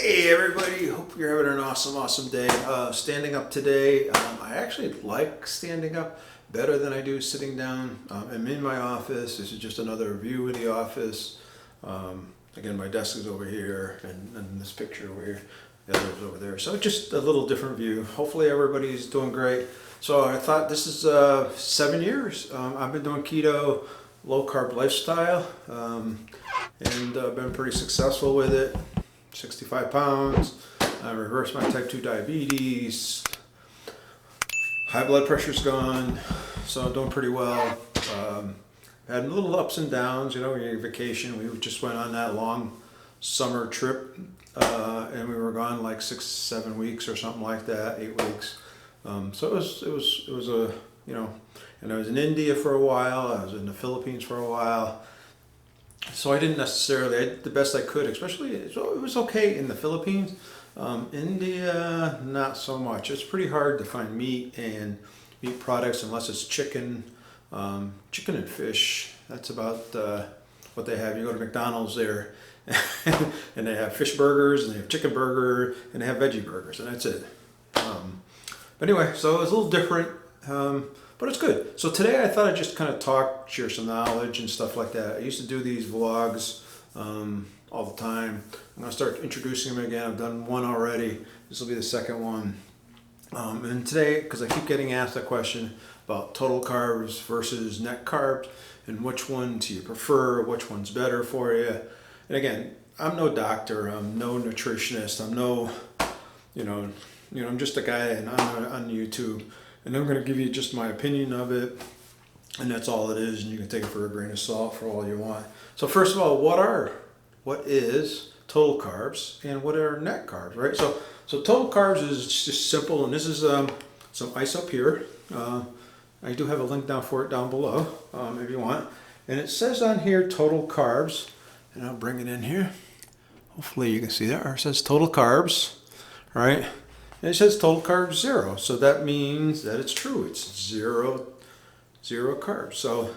Hey everybody, hope you're having an awesome day. Standing up today, I actually like standing up better than I do sitting down. I'm in my office. This is just another view of the office. Again, my desk is over here and this picture over here, the other is over there. So just a little different view. Hopefully everybody's doing great. So I thought this is 7 years. I've been doing keto, low carb lifestyle, and been pretty successful with it. 65 pounds, I reversed my type 2 diabetes, high blood pressure's gone, so I'm doing pretty well. Had little ups and downs, you know, when you're on vacation. We just went on that long summer trip, and we were gone like 6-7 weeks or something like that, 8 weeks. So it was a, you know, and I was in India for a while, I was in the Philippines for a while. So I didn't necessarily, I did the best I could, especially, it was okay in the Philippines. India, not so much. It's pretty hard to find meat and meat products unless it's chicken, chicken and fish. That's about what they have. You go to McDonald's there and they have fish burgers and they have chicken burger and they have veggie burgers and that's it. But anyway, so it's a little different. But it's good. So today I thought I'd just kind of talk, share some knowledge and stuff like that. I used to do these vlogs all the time. I'm going to start introducing them again. I've done one already. This will be the second one. And today, because I keep getting asked that question about total carbs versus net carbs and which one do you prefer, which one's better for you. And again, I'm no doctor. I'm no nutritionist. I'm no, I'm just a guy on YouTube. And I'm going to give you just my opinion of it, and that's all it is, and you can take it for a grain of salt for all you want. So first of all, what is total carbs and what are net carbs, right? So total carbs is just simple, and this is some ice up here. I do have a link for it down below if you want. And it says on here total carbs, and I'll bring it in here. Hopefully you can see that. Or it says total carbs, all right? And it says total carbs 0, so that means that it's true. It's zero carbs. So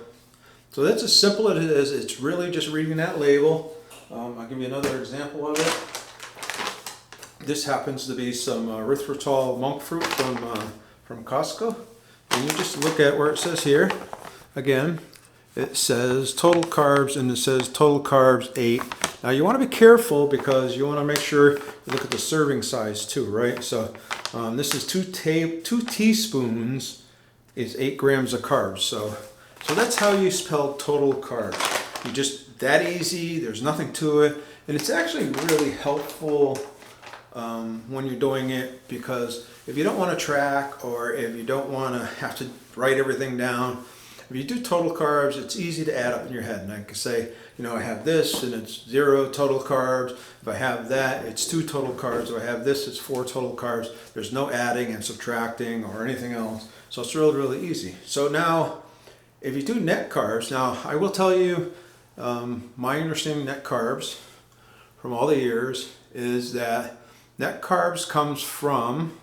that's as simple as it is. It's really just reading that label. I'll give you another example of it. This happens to be some erythritol monk fruit from Costco, and you just look at where it says here. Again, it says total carbs, and it says total carbs 8. Now you want to be careful because you want to make sure you look at the serving size too, right? So this is 2 teaspoons is 8 grams of carbs. So that's how you spell total carbs. You just, that easy, there's nothing to it. And it's actually really helpful when you're doing it, because if you don't want to track or if you don't want to have to write everything down, if you do total carbs, it's easy to add up in your head. And I can say, I have this and it's 0 total carbs. If I have that, it's 2 total carbs. If I have this, it's 4 total carbs. There's no adding and subtracting or anything else. So it's really, really easy. So now, if you do net carbs, now I will tell you, my understanding of net carbs from all the years is that net carbs comes from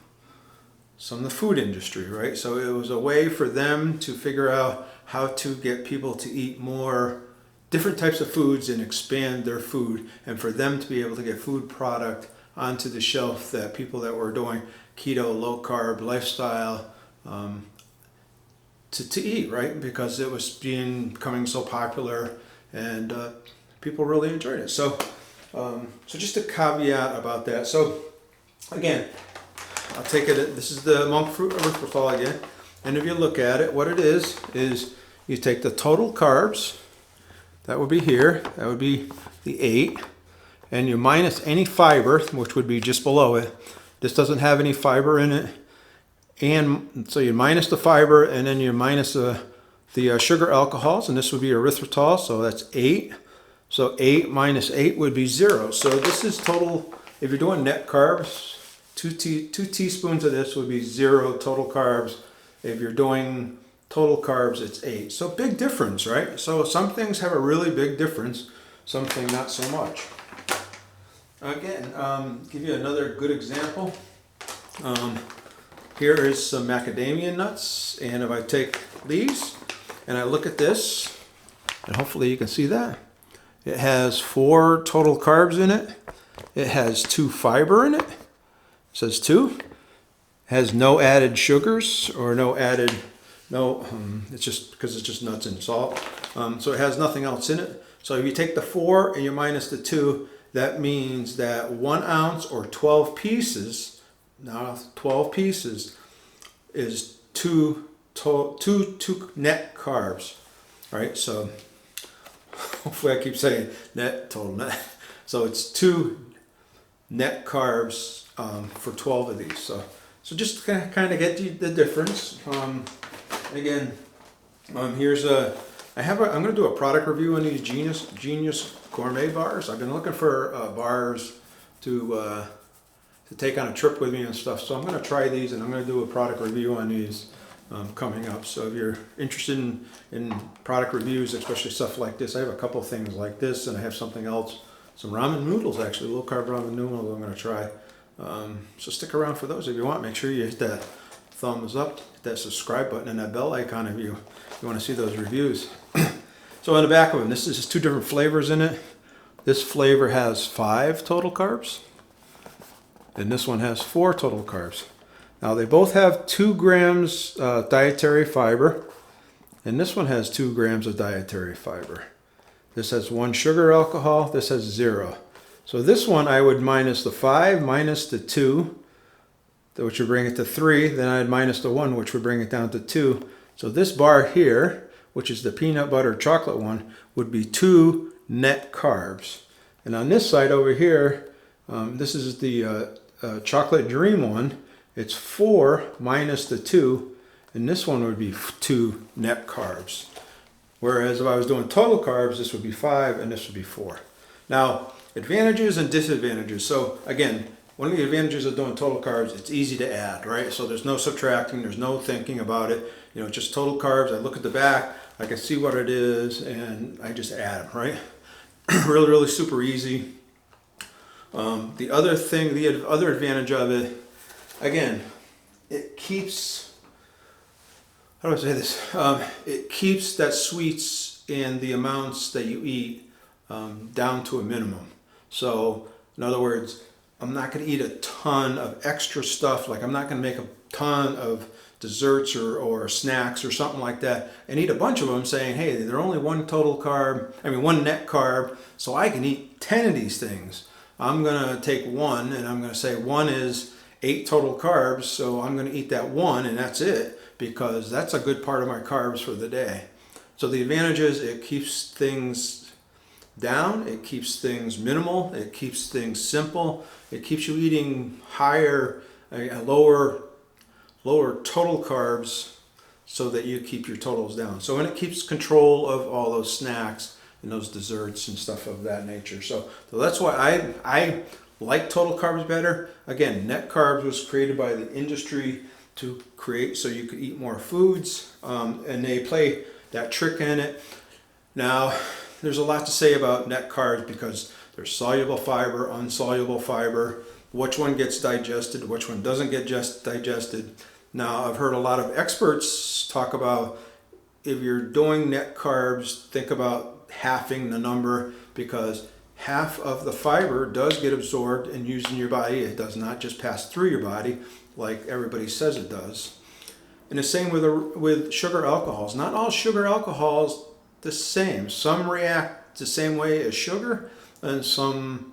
some of the food industry, right? So it was a way for them to figure out how to get people to eat more different types of foods and expand their food, and for them to be able to get food product onto the shelf that people that were doing keto, low carb lifestyle to eat, right? Because it was becoming so popular and people really enjoyed it. So just a caveat about that. So again, I'll take it, this is the monk fruit erythritol again, and if you look at it, what it is you take the total carbs, that would be here, that would be the 8, and you minus any fiber, which would be just below it. This doesn't have any fiber in it, and so you minus the fiber, and then you minus the sugar alcohols, and this would be erythritol, so that's 8. So 8 minus 8 would be 0. So this is total, if you're doing net carbs, 2 teaspoons of this would be 0 total carbs. If you're doing total carbs, it's 8. So big difference, right? So some things have a really big difference, some things not so much. Again, give you another good example. Here is some macadamia nuts, and if I take these and I look at this, and hopefully you can see that, it has 4 total carbs in it. It has 2 fiber in it. It says 2. Has no added sugars or it's just because it's just nuts and salt. So it has nothing else in it. So if you take the 4 and you minus the 2, that means that 1 ounce or 12 pieces, now 12 pieces, is 2 net carbs. All right, so hopefully I keep saying total net. So it's 2 net carbs for 12 of these. So just to kind of get the difference. Again, I'm going to do a product review on these Genius Gourmet bars. I've been looking for bars to take on a trip with me and stuff. So I'm going to try these, and I'm going to do a product review on these coming up. So if you're interested in product reviews, especially stuff like this, I have a couple things like this, and I have something else, some ramen noodles actually, low carb ramen noodles I'm going to try. So stick around for those if you want. Make sure you hit that thumbs up, hit that subscribe button, and that bell icon if you want to see those reviews. So on the back of them, this is just 2 different flavors in it. This flavor has 5 total carbs, and this one has 4 total carbs. Now they both have 2 grams dietary fiber, and this one has 2 grams of dietary fiber. This has 1 sugar alcohol, this has 0. So this one I would minus the 5, minus the 2, which would bring it to 3, then I'd minus the 1, which would bring it down to 2. So this bar here, which is the peanut butter chocolate one, would be 2 net carbs. And on this side over here, this is the chocolate dream one, it's 4 minus the 2, and this one would be 2 net carbs. Whereas if I was doing total carbs, this would be 5 and this would be 4. Now, advantages and disadvantages. So again, one of the advantages of doing total carbs, it's easy to add, right? So there's no subtracting, there's no thinking about it. You know, just total carbs. I look at the back, I can see what it is, and I just add them, right? Really, really super easy. The other advantage of it, again, it keeps, how do I say this? It keeps that sweets and the amounts that you eat down to a minimum. So in other words, I'm not going to eat a ton of extra stuff. Like I'm not going to make a ton of desserts or snacks or something like that and eat a bunch of them saying, hey, they're only 1 net carb, so I can eat 10 of these things. I'm going to take 1 and I'm going to say 1 is 8 total carbs, so I'm going to eat that 1 and that's it, because that's a good part of my carbs for the day. So the advantage is it keeps things down, it keeps things minimal, it keeps things simple, it keeps you eating lower total carbs so that you keep your totals down. So, and it keeps control of all those snacks and those desserts and stuff of that nature. So that's why I like total carbs better. Again, net carbs was created by the industry to create so you could eat more foods, and they play that trick in it. Now, there's a lot to say about net carbs because there's soluble fiber, insoluble fiber, which one gets digested, which one doesn't get just digested. Now, I've heard a lot of experts talk about if you're doing net carbs, think about halving the number, because half of the fiber does get absorbed and used in your body. It does not just pass through your body like everybody says it does. And the same with sugar alcohols. Not all sugar alcohols the same. Some react the same way as sugar, and some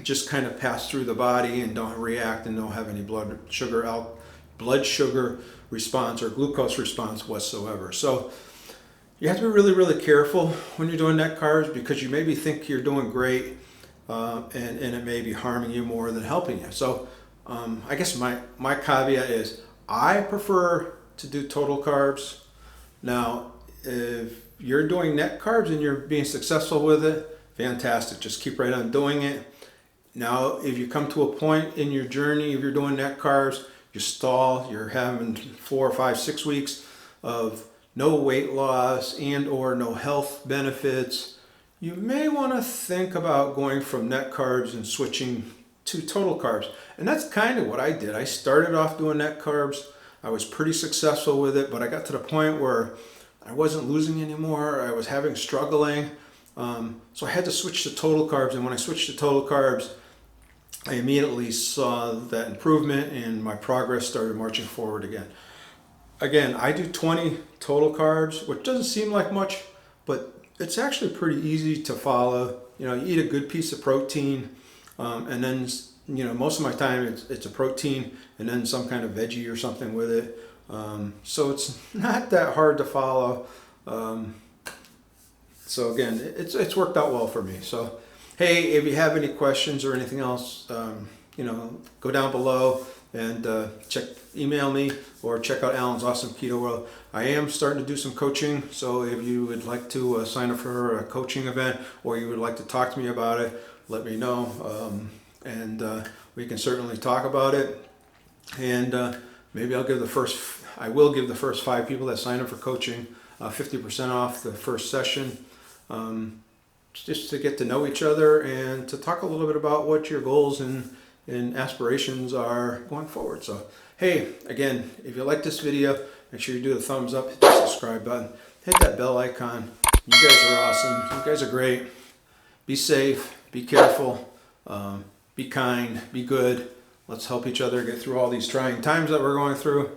just kind of pass through the body and don't react and don't have any blood sugar response or glucose response whatsoever. So you have to be really, really careful when you're doing net carbs, because you maybe think you're doing great, and it may be harming you more than helping you. So I guess my caveat is I prefer to do total carbs. Now, if you're doing net carbs and you're being successful with it, fantastic. Just keep right on doing it. Now, if you come to a point in your journey, if you're doing net carbs, you stall, you're having 4 or 5, 6 weeks of no weight loss and or no health benefits, you may want to think about going from net carbs and switching to total carbs. And that's kind of what I did. I started off doing net carbs. I was pretty successful with it, but I got to the point where I wasn't losing anymore. I was struggling. So I had to switch to total carbs. And when I switched to total carbs, I immediately saw that improvement and my progress started marching forward again. Again, I do 20 total carbs, which doesn't seem like much, but it's actually pretty easy to follow. You know, you eat a good piece of protein, and then, you know, most of my time it's a protein and then some kind of veggie or something with it. So it's not that hard to follow. So again, it's worked out well for me. So hey, if you have any questions or anything else, you know, go down below and email me or check out Alan's Awesome Keto World. I am starting to do some coaching, so if you would like to sign up for a coaching event or you would like to talk to me about it, let me know, and we can certainly talk about it. And maybe I will give the first 5 people that sign up for coaching 50% off the first session. Just to get to know each other and to talk a little bit about what your goals and aspirations are going forward. So, hey, again, if you like this video, make sure you do the thumbs up, hit the subscribe button, hit that bell icon. You guys are awesome. You guys are great. Be safe, be careful, be kind, be good. Let's help each other get through all these trying times that we're going through.